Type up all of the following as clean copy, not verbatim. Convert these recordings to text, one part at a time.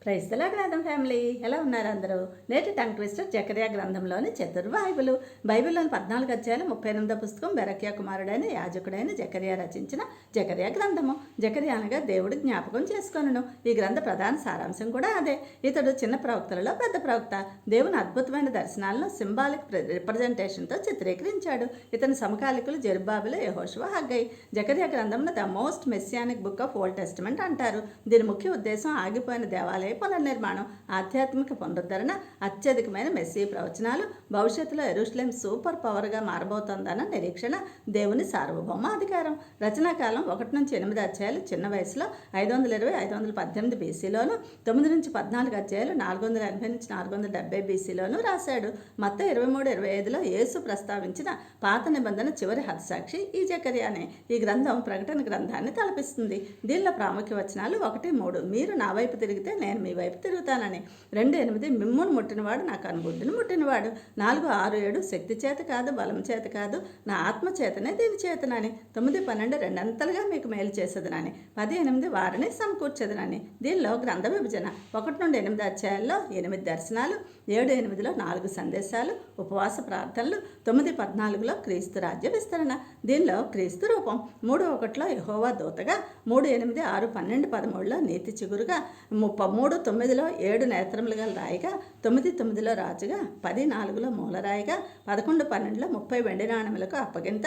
Praise the lord వేదం family, ఎలా ఉన్నారు అందరూ? నేటి టంగ్ ట్విస్టర్ జకర్యా గ్రంథంలోని చతుర్బైబిలు. బైబిల్లోని 14 అధ్యాయాలు 38వ పుస్తకం బెరక్యా కుమారుడైన యాజకుడైన జకర్యా రచించిన జకర్యా గ్రంథము. జకర్యా అనగా దేవుడి జ్ఞాపకం చేసుకొనును. ఈ గ్రంథ ప్రధాన సారాంశం కూడా అదే. ఇతడు చిన్న ప్రవక్తలలో పెద్ద ప్రవక్త. దేవుని అద్భుతమైన దర్శనాలను సింబాలిక్ రిప్రజెంటేషన్తో చిత్రీకరించాడు. ఇతని సమకాలికులు జెరుబ్బాబెలు, యెహోషువ, హగ్గై. జకర్యా గ్రంథంను the most messianic book of Old Testament అంటారు. దీని ముఖ్య ఉద్దేశం ఆగిపోయిన దేవాలయ పునర్నిర్మాణం, ఆధ్యాత్మిక పునరుద్ధరణ, అత్యధికమైన మెస్సీ ప్రవచనాలు, భవిష్యత్తులో యెరూషలేం సూపర్ పవర్గా మారబోతోందన్న నిరీక్షణ, దేవుని సార్వభౌమ అధికారం. రచనాకాలం 1 నుంచి 8 అధ్యాయాలు చిన్న వయసులో 520-518 బీసీలోను, 9 నుంచి 14 అధ్యాయాలు 480 నుంచి 470 బీసీలోను రాశాడు. మత్తయి 23-25లో యేసు ప్రస్తావించిన పాత నిబంధన చివరి హతసాక్షి ఈ జకర్యానే. ఈ గ్రంథం ప్రకటన గ్రంథాన్ని తలపిస్తుంది. దీనిలో ప్రాముఖ్య వచనాలు 1-3, మీరు నా వైపు తిరిగితే నేను మీ వైపు తిరుగుతానని. 2-8, మిమ్మును ముట్టినవాడు నా కనుగుడ్డును ముట్టినవాడు. 4-6-7, శక్తి చేత కాదు, బలం చేత కాదు, నా ఆత్మ చేతనే దీని చేతనని. 9-12, రెండంతలుగా మీకు మేలు చేసేదనని. 10-8, వారిని సమకూర్చేదనని. దీనిలో గ్రంథ విభజన 1 నుండి 8 అధ్యాయాల్లో 8 దర్శనాలు, 7-8లో 4 సందేశాలు, ఉపవాస ప్రార్థనలు, 9-14లో క్రీస్తు రాజ్య విస్తరణ. దీనిలో క్రీస్తు రూపం. 3-1లో యెహోవా దూతగా, 3-8, 6-12-13లో నీతి చిగురుగా, 3-9లో 7 నేత్రములు గల రాయిగా, 9-9లో రాజుగా, 10-4లో మూలరాయిగా, 11-12లో 30 వెండి నాణెములకు అప్పగింత,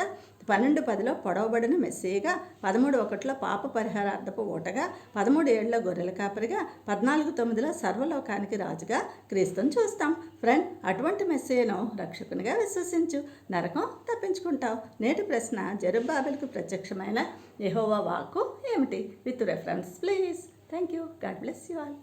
12-10లో పొడవబడిన మెస్సీగా, 13-1లో పాప పరిహారార్థపు ఓటగా, 13-7లో గొర్రెల కాపరిగా, 14-9లో సర్వలోకానికి రాజుగా క్రీస్తుని చూస్తాం. ఫ్రెండ్, అటువంటి మెస్సీను రక్షకునిగా విశ్వసించు, నరకం తప్పించుకుంటావు. నేటి ప్రశ్న, జెరుబ్బాబెలుకు ప్రత్యక్షమైన యెహోవా వాక్కు ఏమిటి? With reference please. Thank you. God bless you all.